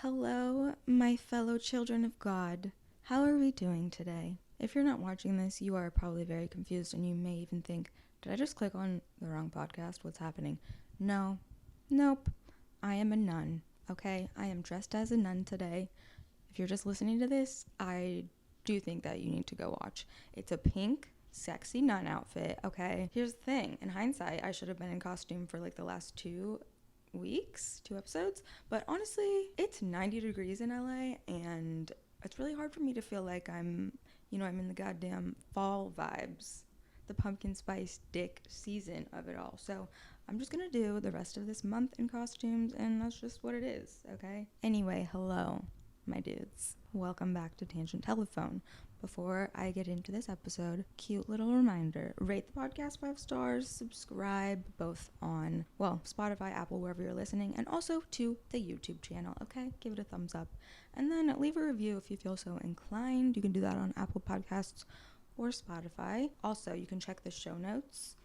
Hello, my fellow children of God. How are we doing today? If you're not watching this, you are probably very confused and you may even think, did I just click on the wrong podcast? What's happening? No. Nope. I am a nun, okay? I am dressed as a nun today. If you're just listening to this, I do think that you need to go watch. It's a pink, sexy nun outfit, okay? Here's the thing. In hindsight, I should have been in costume for like the last 2 episodes, but honestly it's 90 degrees in LA and it's really hard for me to feel like I'm in the goddamn fall vibes, the pumpkin spice dick season of it all. So I'm just gonna do the rest of this month in costumes and that's just what it is, okay? Anyway, hello my dudes, welcome back to Tangent Telephone. Before I get into this episode, cute little reminder, rate the podcast 5 stars, subscribe both on, Spotify, Apple, wherever you're listening, and also to the YouTube channel, okay? Give it a thumbs up. And then leave a review if you feel so inclined. You can do that on Apple Podcasts or Spotify. Also, you can check the show notes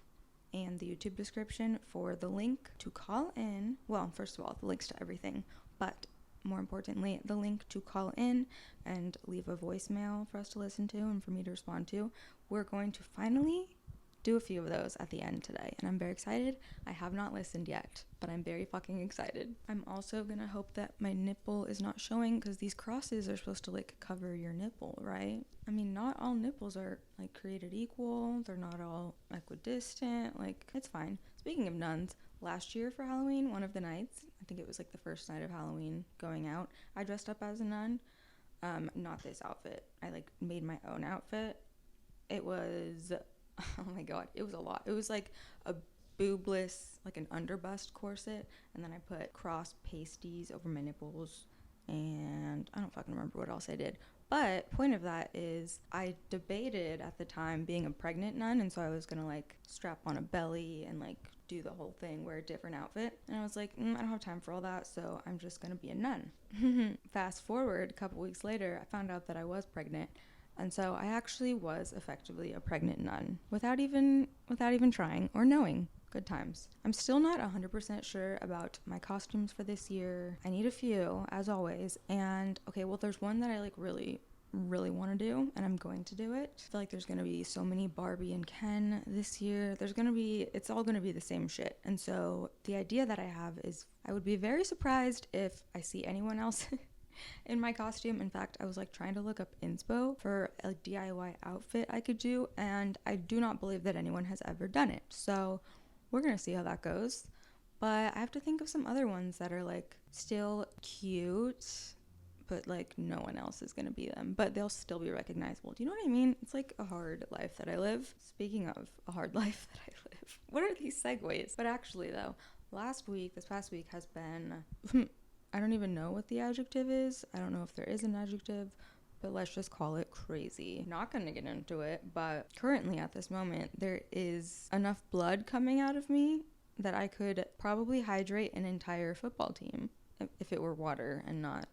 and the YouTube description for the link to call in. Well, first of all, the links to everything, but more importantly, the link to call in and leave a voicemail for us to listen to and for me to respond to. We're going to finally do a few of those at the end today, and I'm very excited. I have not listened yet, but I'm very fucking excited. I'm also gonna hope that my nipple is not showing, because these crosses are supposed to like cover your nipple, right? I mean, not all nipples are like created equal. They're not all equidistant. Like, it's fine. Speaking of nuns, last year for Halloween, one of the nights, I think it was like the first night of Halloween going out, I dressed up as a nun. Not this outfit. I like made my own outfit. It was, oh my god, it was a lot. It was like a boobless, like an underbust corset, and then I put cross pasties over my nipples, and I don't fucking remember what else I did. But point of that is I debated at the time being a pregnant nun, and so I was gonna like strap on a belly and like do the whole thing, wear a different outfit, and I was like, I don't have time for all that, so I'm just gonna be a nun. Fast forward a couple weeks later, I found out that I was pregnant, and so I actually was effectively a pregnant nun without even trying or knowing. Good times. I'm still not 100% sure about my costumes for this year. I need a few, as always. And okay, well, there's one that I like really want to do, and I'm going to do it. I feel like there's going to be so many Barbie and Ken this year. It's all going to be the same shit. And so the idea that I have is I would be very surprised if I see anyone else in my costume. In fact, I was like trying to look up inspo for a DIY outfit I could do, and I do not believe that anyone has ever done it. So we're gonna see how that goes. But I have to think of some other ones that are like still cute, but like no one else is gonna be them, but they'll still be recognizable. Do you know what I mean? It's like a hard life that I live. Speaking of a hard life that I live, what are these segues? But actually though, this past week has been I don't even know what the adjective is. I don't know if there is an adjective, but let's just call it crazy. Not gonna get into it, but currently at this moment, there is enough blood coming out of me that I could probably hydrate an entire football team if it were water and not.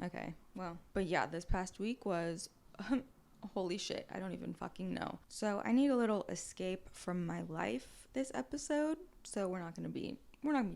Okay, well, but yeah, this past week was holy shit, I don't even fucking know. So I need a little escape from my life this episode, so we're not gonna be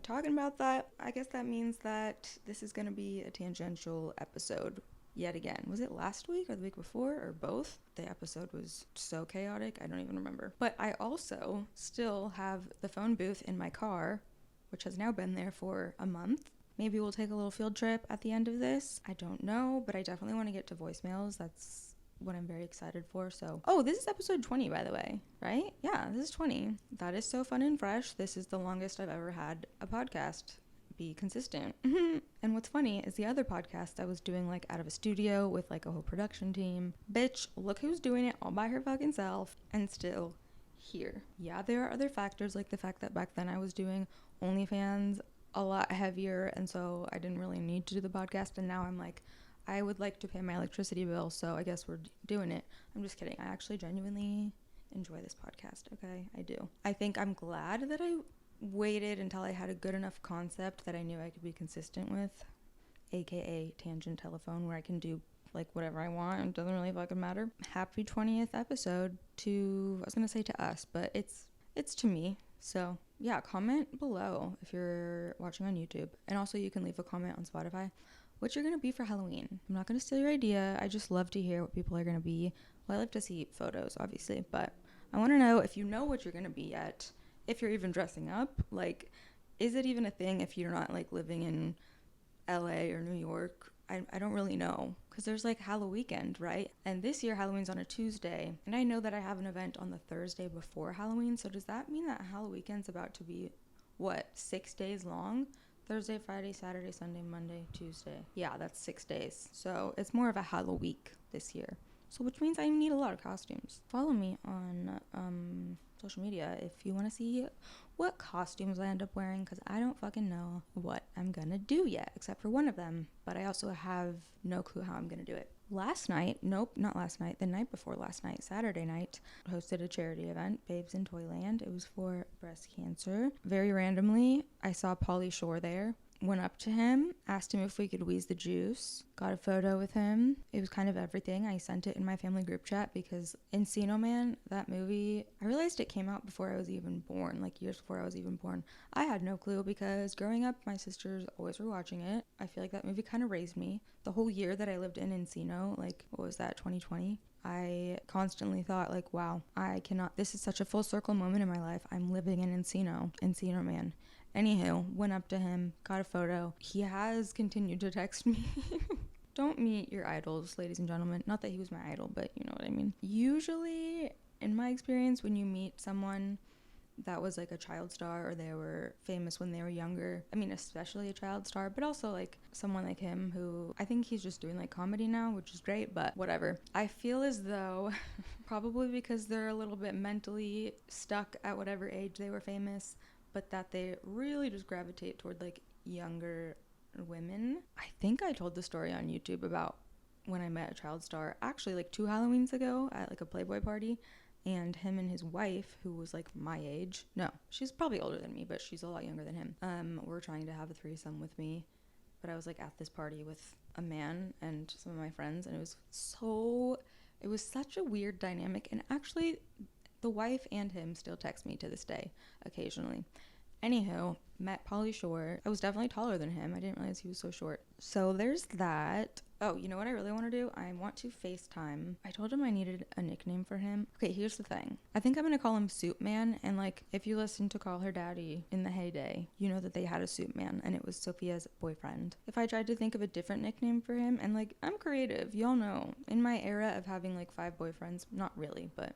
talking about that. I guess that means that this is gonna be a tangential episode yet again. Was it last week or the week before or both? The episode was so chaotic, I don't even remember. But I also still have the phone booth in my car, which has now been there for a month. Maybe we'll take a little field trip at the end of this. I don't know, but I definitely want to get to voicemails. That's what I'm very excited for. So, this is episode 20, by the way, right? Yeah, this is 20. That is so fun and fresh. This is the longest I've ever had a podcast be consistent. And what's funny is the other podcast I was doing like out of a studio with like a whole production team. Bitch, look who's doing it all by her fucking self and still here. Yeah, there are other factors, like the fact that back then I was doing OnlyFans a lot heavier, and so I didn't really need to do the podcast, and now I'm like, I would like to pay my electricity bill, so I guess we're doing it. I'm just kidding. I actually genuinely enjoy this podcast, okay? I do. I think I'm glad that I waited until I had a good enough concept that I knew I could be consistent with, aka Tangent Telephone, where I can do like whatever I want. It doesn't really fucking matter. Happy 20th episode to, I was gonna say to us, but it's to me. So yeah, comment below if you're watching on YouTube, and also you can leave a comment on Spotify. what you're going to be for Halloween. I'm not going to steal your idea. I just love to hear what people are going to be. Well, I love to see photos, obviously, but I want to know if you know what you're going to be yet, if you're even dressing up. Like, is it even a thing if you're not, like, living in LA or New York? I don't really know, because there's like Halloween, right? And this year Halloween's on a Tuesday, and I know that I have an event on the Thursday before Halloween. So does that mean that Halloween's about to be, what, 6 days long? Thursday, Friday, Saturday, Sunday, Monday, Tuesday. Yeah, that's 6 days. So it's more of a Halloween this year. So which means I need a lot of costumes. Follow me on social media if you want to see what costumes I end up wearing, because I don't fucking know what I'm gonna do yet, except for one of them. But I also have no clue how I'm gonna do it. The night before last night, Saturday night, hosted a charity event, Babes in Toyland. It was for breast cancer. Very randomly, I saw Pauly Shore there. Went up to him, asked him if we could wheeze the juice, got a photo with him. It was kind of everything. I sent it in my family group chat because Encino Man, that movie, I realized it came out before I was even born, like years before I was even born. I had no clue because growing up, my sisters always were watching it. I feel like that movie kind of raised me. The whole year that I lived in Encino, like, what was that, 2020? I constantly thought, like, wow, this is such a full circle moment in my life. I'm living in Encino Man. Anywho, went up to him, got a photo. He has continued to text me. Don't meet your idols, ladies and gentlemen. Not that he was my idol, but you know what I mean. Usually, in my experience, when you meet someone that was like a child star or they were famous when they were younger, I mean, especially a child star, but also like someone like him who, I think he's just doing like comedy now, which is great, but whatever. I feel as though, probably because they're a little bit mentally stuck at whatever age they were famous, but that they really just gravitate toward like younger women. I think I told the story on YouTube about when I met a child star, actually like 2 Halloweens ago at like a Playboy party, and him and his wife, who was like my age, no, she's probably older than me, but she's a lot younger than him, were trying to have a threesome with me. But I was like at this party with a man and some of my friends, and it was such a weird dynamic. And actually, the wife and him still text me to this day, occasionally. Anywho, met Pauly Shore. I was definitely taller than him. I didn't realize he was so short. So there's that. Oh, you know what I really want to do? I want to FaceTime. I told him I needed a nickname for him. Okay, here's the thing. I think I'm going to call him Soup Man. And like, if you listen to Call Her Daddy in the heyday, you know that they had a Soup Man and it was Sophia's boyfriend. If I tried to think of a different nickname for him, and like, I'm creative, y'all know. In my era of having like 5 boyfriends, not really, but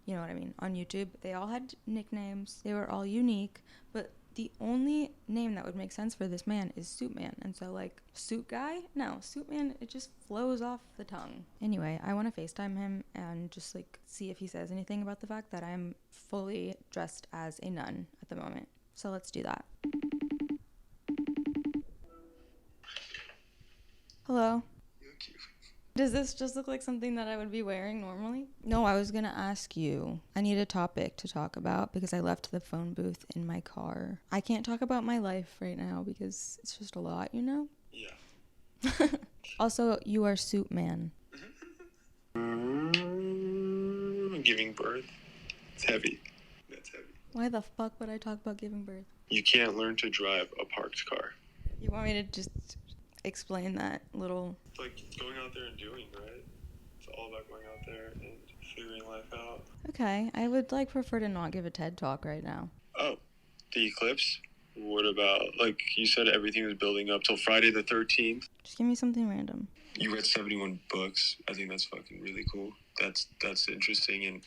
you know what I mean, on YouTube, they all had nicknames. They were all unique, but the only name that would make sense for this man is Soup Man. And so, like, Suit Guy? No, Soup Man, it just flows off the tongue. Anyway, I want to FaceTime him and just, like, see if he says anything about the fact that I'm fully dressed as a nun at the moment. So let's do that. Hello? Does this just look like something that I would be wearing normally? No, I was going to ask you. I need a topic to talk about because I left the phone booth in my car. I can't talk about my life right now because it's just a lot, you know? Yeah. Also, you are Soup Man. Giving birth. It's heavy. That's heavy. Why the fuck would I talk about giving birth? You can't learn to drive a parked car. You want me to just explain that little... It's like going out there and doing, right? It's all about going out there and figuring life out. Okay, I would like prefer to not give a TED talk right now. Oh, the eclipse? What about, like you said, everything was building up till Friday the 13th? Just give me something random. You read 71 books. I think that's fucking really cool. That's interesting,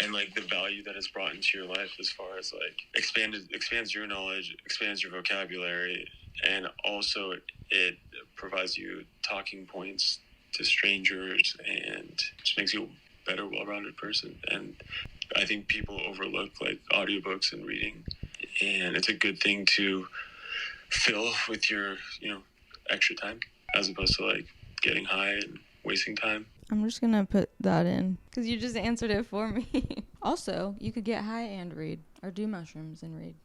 and like the value that it's brought into your life as far as like expands your knowledge, expands your vocabulary, and also it provides you talking points to strangers and just makes you a better, well-rounded person. And I think people overlook like audiobooks and reading, and it's a good thing to fill with your, extra time as opposed to like getting high and wasting time. I'm just gonna put that in because you just answered it for me. Also, you could get high and read, or do mushrooms and read.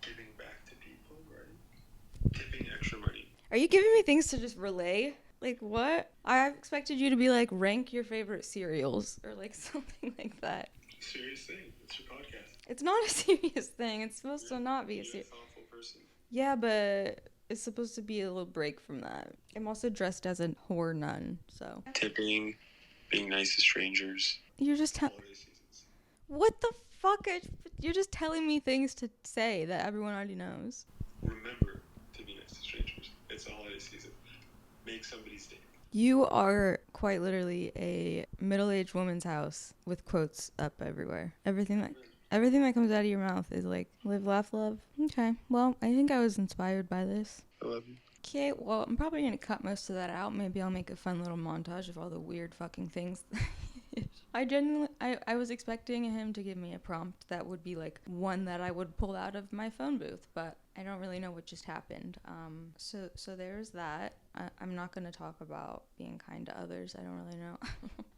Giving back to people, right? Tipping extra money. Are you giving me things to just relay? Like what? I expected you to be like, rank your favorite cereals or like something like that. Serious thing. It's your podcast. It's not a serious thing. It's supposed to not be a serious. Thoughtful person. Yeah, but is supposed to be a little break from that. I'm also dressed as a whore nun, so. Tipping, being nice to strangers. You're just Holiday seasons. what the fuck? You're just telling me things to say that everyone already knows. Remember to be nice to strangers. It's the holiday season. Make somebody's day. You are quite literally a middle-aged woman's house with quotes up everywhere. Everything that comes out of your mouth is like, live, laugh, love. Okay, well, I think I was inspired by this. I love you. Okay, well, I'm probably going to cut most of that out. Maybe I'll make a fun little montage of all the weird fucking things. I was expecting him to give me a prompt that would be like one that I would pull out of my phone booth, but I don't really know what just happened. So there's that. I'm not going to talk about being kind to others. I don't really know.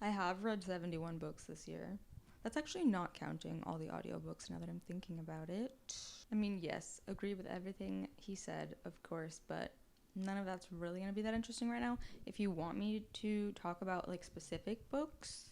I have read 71 books this year. That's actually not counting all the audiobooks now that I'm thinking about it. I mean, yes, agree with everything he said, of course, but none of that's really going to be that interesting right now. If you want me to talk about like specific books,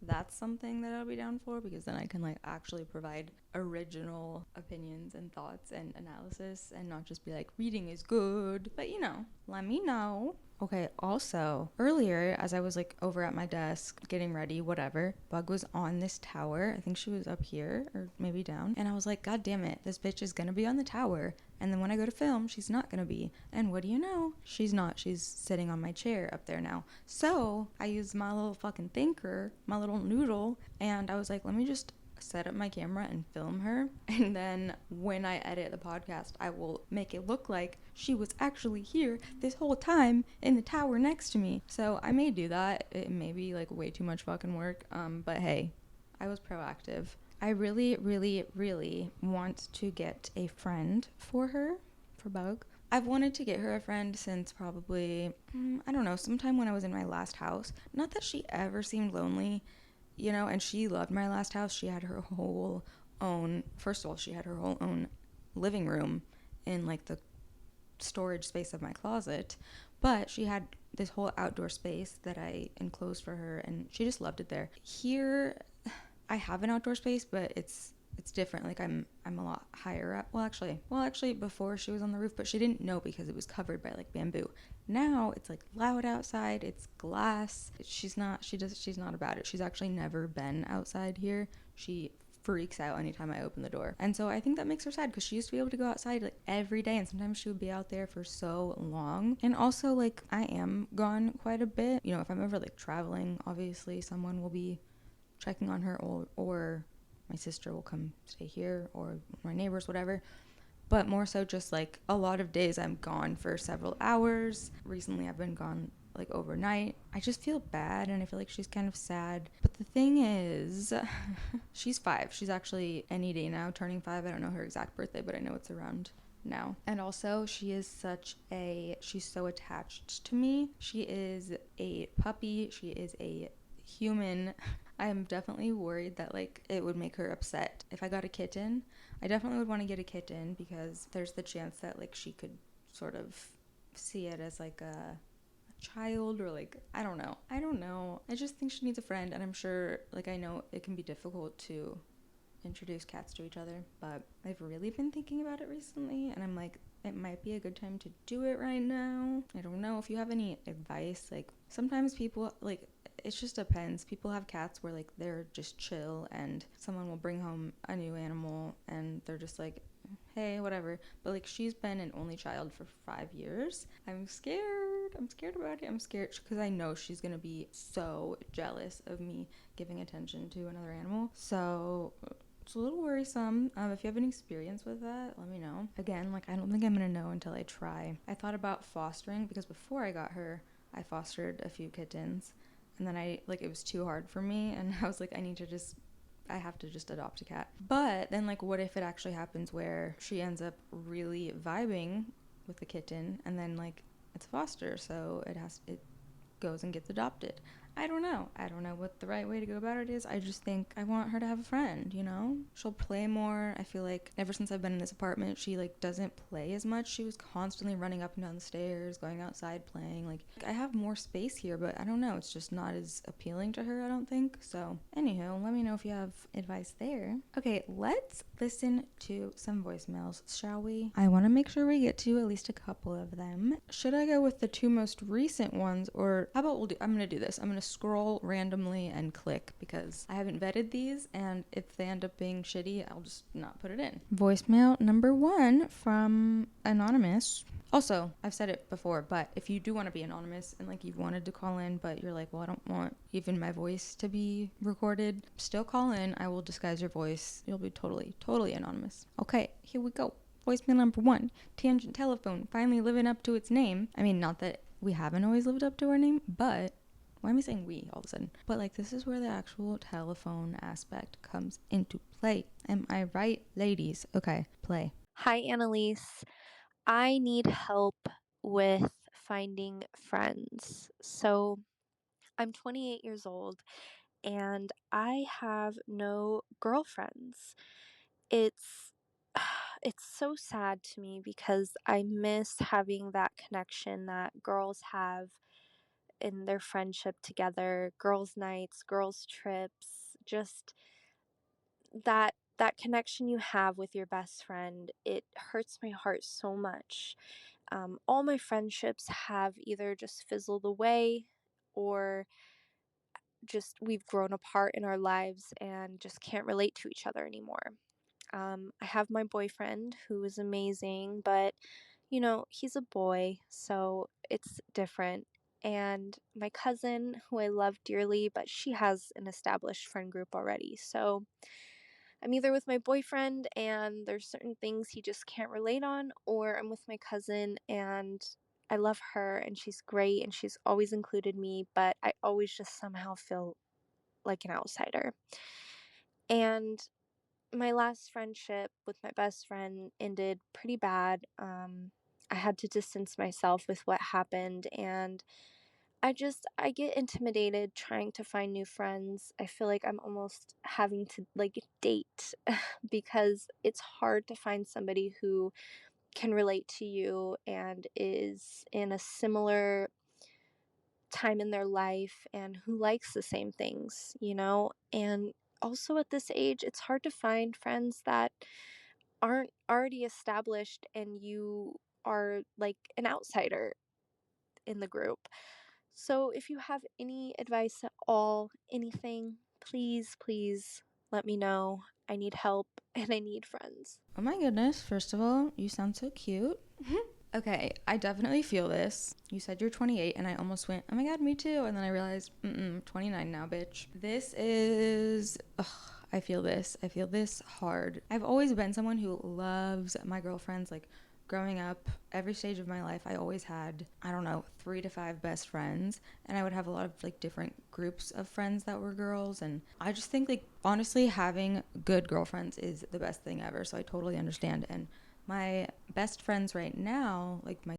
that's something that I'll be down for, because then I can like actually provide original opinions and thoughts and analysis and not just be like, reading is good. But you know, let me know. Okay, also, earlier as I was like over at my desk getting ready, whatever, Bug was on this tower. I think she was up here or maybe down. And I was like, God damn it, this bitch is gonna be on the tower. And then when I go to film, she's not gonna be. And what do you know? She's not. She's sitting on my chair up there now. So I used my little fucking thinker, my little noodle, and I was like, let me just set up my camera and film her, and then when I edit the podcast I will make it look like she was actually here this whole time in the tower next to me. So I may do that. It may be like way too much fucking work, but hey, I was proactive. I really want to get a friend for her, for Bug. I've wanted to get her a friend since probably I don't know, sometime when I was in my last house. Not that she ever seemed lonely, you know, and she loved my last house. She had her whole own, first of all, she had her whole own living room in like the storage space of my closet, but she had this whole outdoor space that I enclosed for her, and she just loved it there. Here, I have an outdoor space, but it's different. Like I'm a lot higher up. Well, actually, before she was on the roof, but she didn't know because it was covered by like bamboo. Now it's like loud outside. It's glass. She's not about it. She's actually never been outside here. She freaks out anytime I open the door. And so I think that makes her sad, because she used to be able to go outside like every day, and sometimes she would be out there for so long. And also, like, I am gone quite a bit. You know, if I'm ever like traveling, obviously someone will be checking on her, or my sister will come stay here, or my neighbors, whatever. But more so just like a lot of days I'm gone for several hours. Recently I've been gone like overnight. I just feel bad, and I feel like she's kind of sad. But the thing is, she's 5. She's actually any day now turning 5. I don't know her exact birthday, but I know it's around now. And also, she's so attached to me. She is a puppy. She is a human. I am definitely worried that like it would make her upset if I got a kitten. I definitely would want to get a kitten, because there's the chance that like she could sort of see it as like a child, or like I don't know. I just think she needs a friend, and I'm sure, like, I know it can be difficult to introduce cats to each other, but I've really been thinking about it recently, and I'm like, it might be a good time to do it right now. I don't know if you have any advice. Like, sometimes people, like, it just depends. People have cats where like they're just chill, and someone will bring home a new animal and they're just like, hey, whatever. But like, she's been an only child for 5 years. I'm scared about it. I'm scared because I know she's gonna be so jealous of me giving attention to another animal. So it's a little worrisome. If you have any experience with that, let me know. Again, like, I don't think I'm gonna know until I try. I thought about fostering, because before I got her, I fostered a few kittens, and then it was too hard for me, and I was like, I have to just adopt a cat. But then, like, what if it actually happens where she ends up really vibing with the kitten, and then like it's foster, so it goes and gets adopted. I don't know. I don't know what the right way to go about it is. I just think I want her to have a friend, you know? She'll play more. I feel like ever since I've been in this apartment, she like doesn't play as much. She was constantly running up and down the stairs, going outside playing. Like I have more space here, but I don't know. It's just not as appealing to her, I don't think. So, anywho, let me know if you have advice there. Okay, let's listen to some voicemails, shall we? I want to make sure we get to at least a couple of them. Should I go with the two most recent ones, or how about I'm going to do this. I'm going to scroll randomly and click because I haven't vetted these, and if they end up being shitty, I'll just not put it in. Voicemail number 1 from Anonymous. Also, I've said it before, but if you do want to be anonymous and like you've wanted to call in, but you're like, well, I don't want even my voice to be recorded, still call in. I will disguise your voice. You'll be totally anonymous. Okay, here we go. Voicemail number 1. Tangent Telephone finally living up to its name. I mean, not that we haven't always lived up to our name, but why am I saying we all of a sudden? But like, this is where the actual telephone aspect comes into play. Am I right, ladies? Okay, play. Hi, Annalise. I need help with finding friends. So, I'm 28 years old and I have no girlfriends. It's it's so sad to me because I miss having that connection that girls have in their friendship together, girls' nights, girls' trips, just that connection you have with your best friend. It hurts my heart so much. All my friendships have either just fizzled away or just we've grown apart in our lives and just can't relate to each other anymore. I have my boyfriend who is amazing, but he's a boy, so it's different. And my cousin, who I love dearly, but she has an established friend group already. So I'm either with my boyfriend and there's certain things he just can't relate on, or I'm with my cousin and I love her and she's great and she's always included me, but I always just somehow feel like an outsider. And my last friendship with my best friend ended pretty bad. I had to distance myself with what happened, and I get intimidated trying to find new friends. I feel like I'm almost having to like date because it's hard to find somebody who can relate to you and is in a similar time in their life and who likes the same things. And also at this age, it's hard to find friends that aren't already established and you are like an outsider in the group. So if you have any advice at all, anything, please let me know. I need help and I need friends. Oh my goodness, first of all, you sound so cute. Okay, I definitely feel this. You said you're 28, and I almost went, oh my god, me too. And then I realized, 29 now, bitch. This is, ugh, I feel this. I feel this hard. I've always been someone who loves my girlfriends. Like, growing up, every stage of my life, I always had, I don't know, 3 to 5 best friends. And I would have a lot of, like, different groups of friends that were girls. And I just think, like, honestly, having good girlfriends is the best thing ever. So I totally understand. And my best friends right now, like my